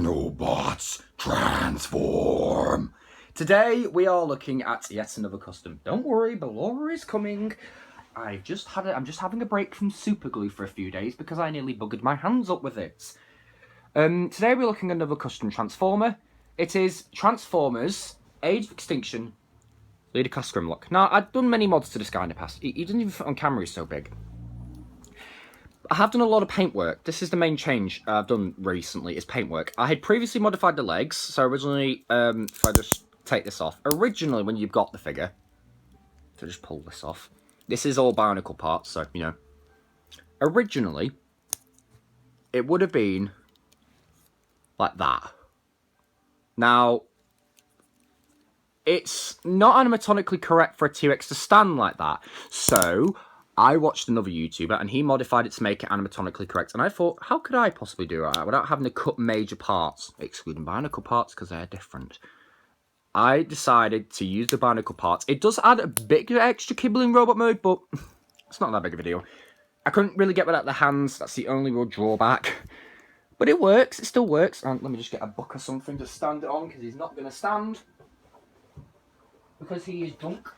Dinobots transform. Today we are looking at yet another custom. Don't worry, Belora is coming. I'm just having a break from super glue for a few days because I nearly buggered my hands up with it. Today we're looking at another custom transformer. It is Transformers Age of Extinction Leader Class GRIMLOCK. Now, I've done many mods to this guy in the past. He doesn't even fit on camera, he's so big. I have done a lot of paintwork. This is the main change I've done recently, is paintwork. I had previously modified the legs, so originally, if I just take this off, originally when you've got the figure, so just pull this off, this is all bionicle parts, so, you know, originally, it would have been like that. Now, it's not animatronically correct for a T-Rex to stand like that, so I watched another YouTuber and he modified it to make it animatronically correct, and I thought, how could I possibly do that without having to cut major parts, excluding bionicle parts because they're different. I decided to use the bionicle parts. It does add a bit of extra kibble in robot mode, but it's not that big of a deal. I couldn't really get without the hands, that's the only real drawback. But it works, it still works. And let me just get a book or something to stand it on, because he's not going to stand. Because he is drunk.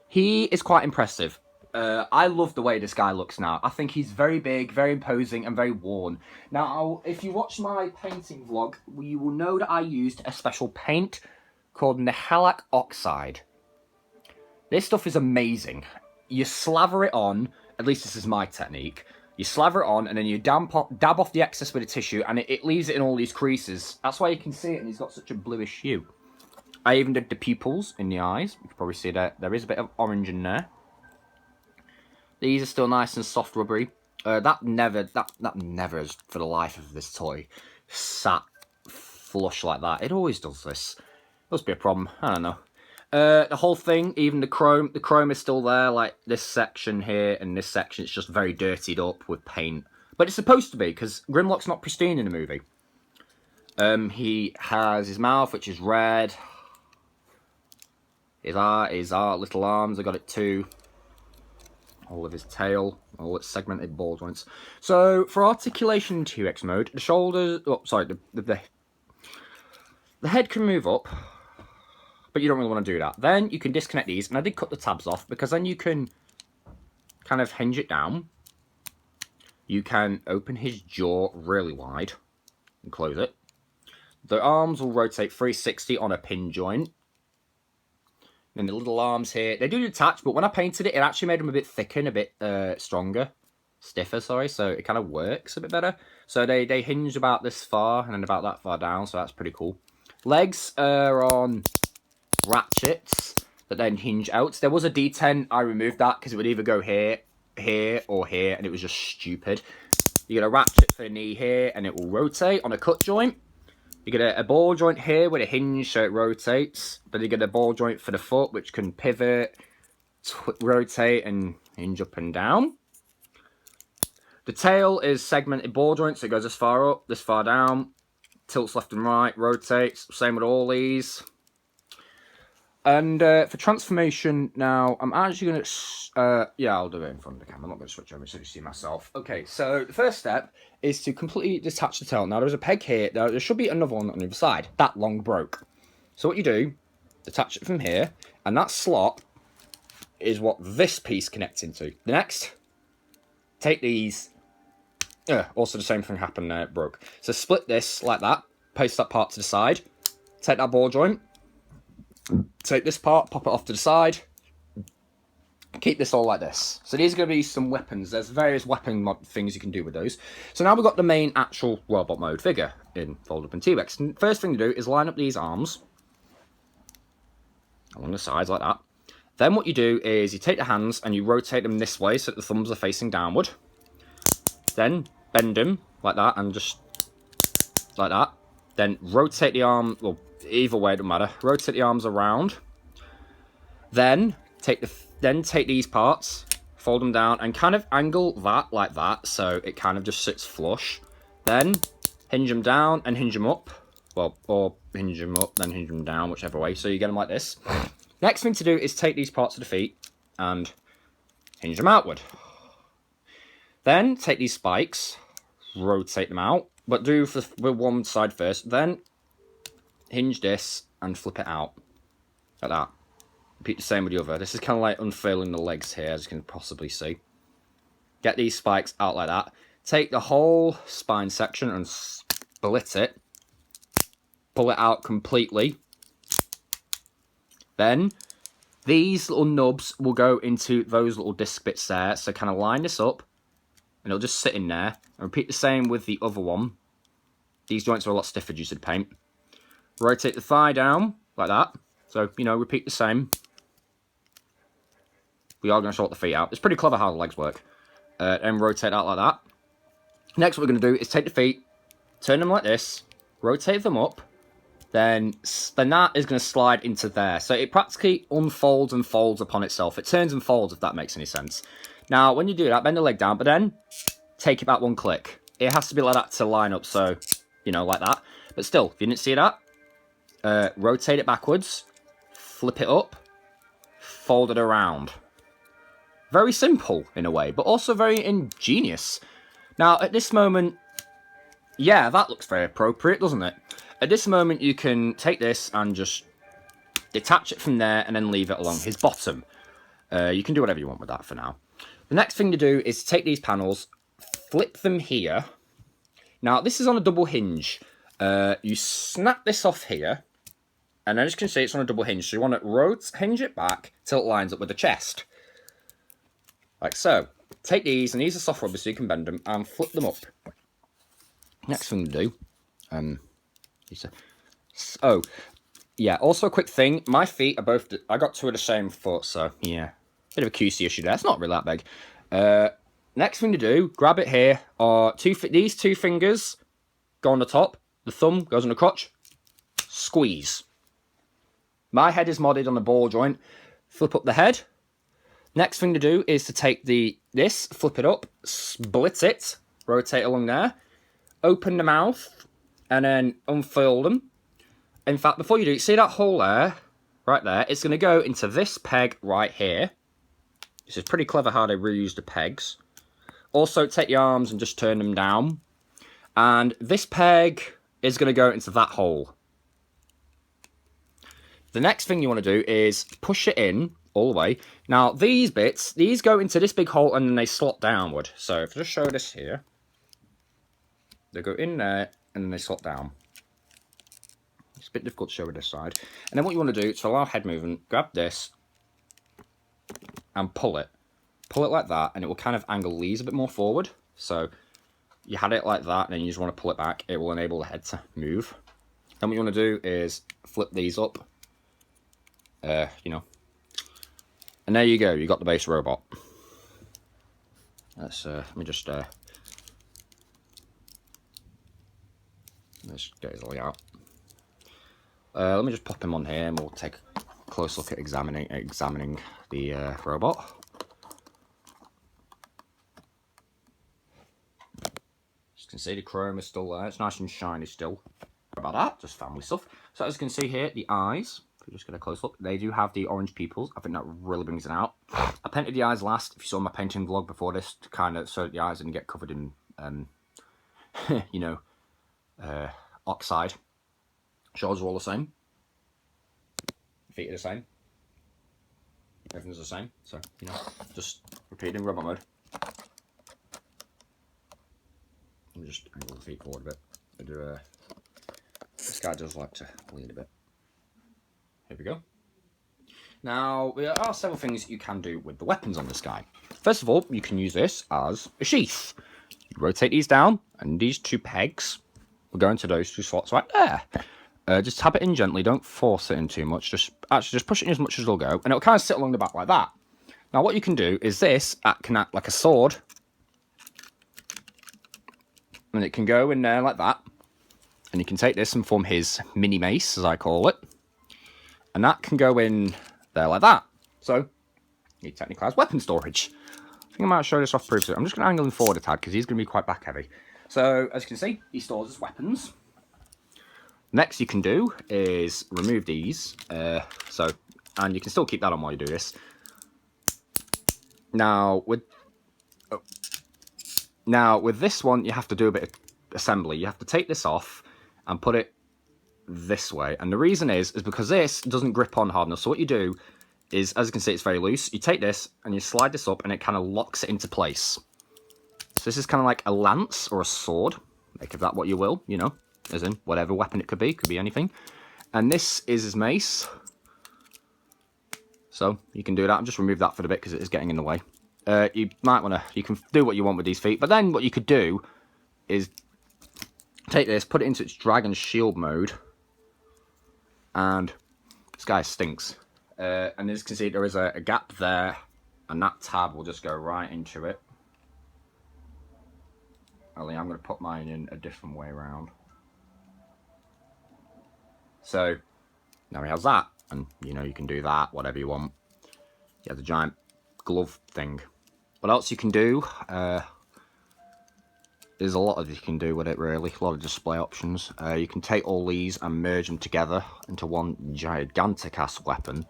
He is quite impressive. I love the way this guy looks now. I think he's very big, very imposing, and very worn. Now, if you watch my painting vlog, you will know that I used a special paint called Nihalac Oxide. This stuff is amazing. You slaver it on, at least this is my technique. You slaver it on, and then you dab off the excess with a tissue, and it leaves it in all these creases. That's why you can see it, and he's got such a bluish hue. I even did the pupils in the eyes. You can probably see that there is a bit of orange in there. These are still nice and soft rubbery. That never is, for the life of this toy, sat flush like that. It always does this. Must be a problem. I don't know. The whole thing, even the chrome is still there. Like this section here and this section, it's just very dirtied up with paint. But it's supposed to be, because Grimlock's not pristine in the movie. He has his mouth, which is red. His little arms, I got it too. All of his tail, all its segmented ball joints. So, for articulation in T-Rex mode, the shoulders, the head can move up, but you don't really want to do that. Then you can disconnect these, and I did cut the tabs off, because then you can kind of hinge it down. You can open his jaw really wide and close it. The arms will rotate 360 on a pin joint. And the little arms here, they do detach, but when I painted it, it actually made them a bit thicker and a bit stiffer, sorry, so it kind of works a bit better. So they hinge about this far, and then about that far down, so that's pretty cool. Legs are on ratchets that then hinge out. There was a D10, I removed that, because it would either go here, here, or here, and it was just stupid. You get a ratchet for the knee here, and it will rotate on a cut joint. You get a ball joint here with a hinge so it rotates. But you get a ball joint for the foot which can pivot, rotate and hinge up and down. The tail is segmented ball joints, so it goes this far up, this far down. Tilts left and right, rotates. Same with all these. And for transformation now, I'm actually going to... yeah, I'll do it in front of the camera. I'm not going to switch over so you see myself. Okay, so the first step is to completely detach the tail. Now, there's a peg here. There should be another one on the other side. That long broke. So what you do, detach it from here, and that slot is what this piece connects into. The next, take these... also the same thing happened there, it broke. So split this like that, paste that part to the side, take that ball joint, take this part, pop it off to the side, keep this all like this. So these are going to be some weapons. There's various weapon things you can do with those. So now we've got the main actual robot mode figure in Fold Up and T-Rex. First thing to do is line up these arms along the sides like that. Then what you do is you take the hands and you rotate them this way so that the thumbs are facing downward. Then bend them like that and just like that. Then rotate the arm, well, either way, it doesn't matter. Rotate the arms around. Then take these parts, fold them down, and kind of angle that like that, so it kind of just sits flush. Then hinge them down and hinge them up. Well, or hinge them up, then hinge them down, whichever way. So you get them like this. Next thing to do is take these parts of the feet and hinge them outward. Then take these spikes, rotate them out, but do for one side first. Then hinge this and flip it out like that. Repeat the same with the other. This is kind of like unfurling the legs here, as you can possibly see. Get these spikes out like that. Take the whole spine section and split it. Pull it out completely. Then these little nubs will go into those little disc bits there. So kind of line this up and it'll just sit in there. And repeat the same with the other one. These joints are a lot stiffer due to the paint. Rotate the thigh down like that. So, you know, repeat the same. We are going to sort the feet out. It's pretty clever how the legs work. And rotate out like that. Next, what we're going to do is take the feet, turn them like this, rotate them up. Then that is going to slide into there. So it practically unfolds and folds upon itself. It turns and folds, if that makes any sense. Now, when you do that, bend the leg down, but then take it back one click. It has to be like that to line up, so, you know, like that. But still, if you didn't see that, rotate it backwards, flip it up, fold it around. Very simple, in a way, but also very ingenious. Now, at this moment, yeah, that looks very appropriate, doesn't it? At this moment, you can take this and just detach it from there and then leave it along his bottom. You can do whatever you want with that for now. The next thing to do is take these panels, flip them here. Now, this is on a double hinge. You snap this off here, and as you can see, it's on a double hinge. So you want to hinge it back till it lines up with the chest. Like so. Take these, and these are soft rubber so you can bend them, and flip them up. Next thing to do, oh, yeah, also a quick thing, my feet are both, I got two of the same foot, so yeah, bit of a QC issue there, it's not really that big. Next thing to do, grab it here, these two fingers go on the top, the thumb goes on the crotch, squeeze. My head is modded on the ball joint, flip up the head. Next thing to do is to take this, flip it up, split it, rotate along there, open the mouth, and then unfurl them. In fact, before you do, see that hole there, right there, it's going to go into this peg right here. This is pretty clever how they reuse the pegs. Also, take the arms and just turn them down. And this peg is going to go into that hole. The next thing you want to do is push it in all the way. Now, these bits, these go into this big hole and then they slot downward. So, if I just show this here, they go in there and then they slot down. It's a bit difficult to show with this side. And then what you want to do, to allow head movement, grab this and pull it. Pull it like that, and it will kind of angle these a bit more forward. So, you had it like that, and then you just want to pull it back. It will enable the head to move. Then what you want to do is flip these up. You know. And there you go, you got the base robot. Let's, let me just, let's get his leg out. Let me just pop him on here and we'll take a close look at examining the robot. As you can see, the chrome is still there. It's nice and shiny still. About that, just family stuff. So as you can see here, the eyes. If you just get a close look, they do have the orange pupils. I think that really brings it out. I painted the eyes last, if you saw my painting vlog before this, to kind of so the eyes didn't get covered in, you know, oxide. Shoulders are all the same. Feet are the same. Everything's the same. So, you know, just repeating robot mode. Let me just angle the feet forward a bit. I do, this guy does like to lean a bit. Here we go. Now, there are several things you can do with the weapons on this guy. First of all, you can use this as a sheath. You rotate these down, and these two pegs will go into those two slots right there. Just tap it in gently, don't force it in too much. Just push it in as much as it'll go, and it'll kind of sit along the back like that. Now, what you can do is this can act like a sword, and it can go in there like that. And you can take this and form his mini mace, as I call it. And that can go in there like that. So, he technically has weapon storage. I think I might show this off previously. I'm just going to angle him forward a tad because he's going to be quite back heavy. So, as you can see, he stores his weapons. Next you can do is remove these. And you can still keep that on while you do this. Now, with... Oh. Now, with this one, you have to do a bit of assembly. You have to take this off and put it this way. And the reason is because this doesn't grip on hard enough. So what you do is, as you can see, it's very loose. You take this and you slide this up and it kind of locks it into place. So this is kind of like a lance or a sword. Make of that what you will, you know, as in whatever weapon it could be anything. And this is his mace. So you can do that and just remove that for the bit because it is getting in the way. You might want to, you can do what you want with these feet, but then what you could do is take this, put it into its dragon shield mode, and this guy stinks. And as you can see, there is a gap there, and that tab will just go right into it. Only I'm going to put mine in a different way around. So now he has that, and you know you can do that, whatever you want. He has a giant glove thing. What else you can do? There's a lot of you can do with it, really. A lot of display options. You can take all these and merge them together into one gigantic-ass weapon.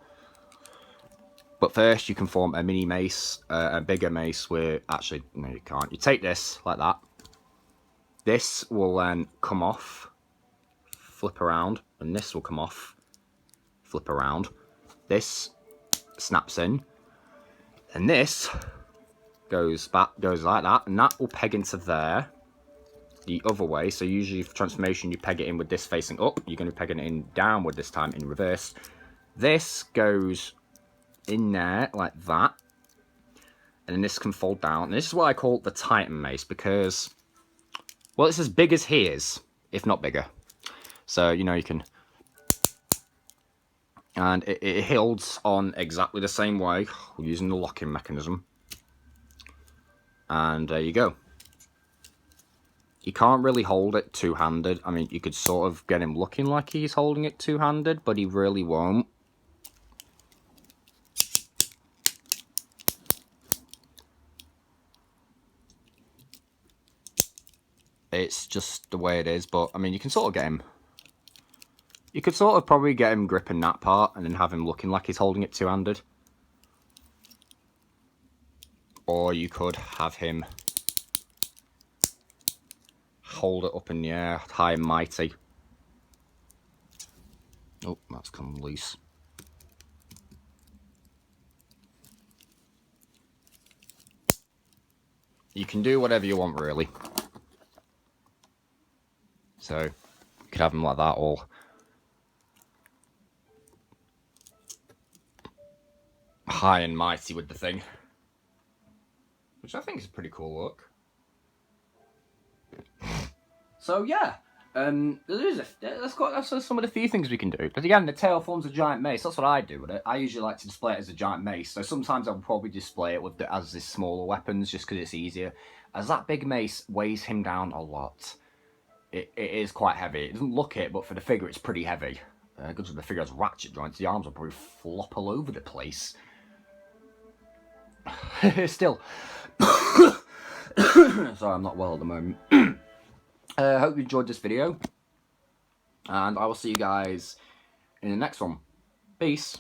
But first, you can form a mini mace, a bigger mace with... Actually, no, you can't. You take this, like that. This will then come off, flip around, and this will come off, flip around. This snaps in, and this goes back, goes like that, and that will peg into there the other way. So usually for transformation, you peg it in with this facing up. You're going to be pegging it in downward this time in reverse. This goes in there like that, and then this can fold down. And this is what I call the Titan mace because, well, it's as big as his, if not bigger. So, you know, you can... And it holds on exactly the same way, using the locking mechanism. And there you go. You can't really hold it two-handed. I mean, you could sort of get him looking like he's holding it two-handed, but he really won't. It's just the way it is, but, I mean, you can sort of get him... You could sort of probably get him gripping that part and then have him looking like he's holding it two-handed. Or you could have him hold it up in the air, high and mighty. Oh, that's come loose. You can do whatever you want, really. So, you could have him like that, all high and mighty with the thing. Which I think is a pretty cool look. So yeah, that's some of the few things we can do. But again, the tail forms a giant mace. That's what I do with it. I usually like to display it as a giant mace. So sometimes I'll probably display it with as this smaller weapons, just because it's easier. As that big mace weighs him down a lot. It is quite heavy. It doesn't look it, but for the figure, it's pretty heavy. Because the figure has ratchet joints, the arms will probably flop all over the place. Still. Sorry, I'm not well at the moment. I hope you enjoyed this video. And I will see you guys in the next one. Peace.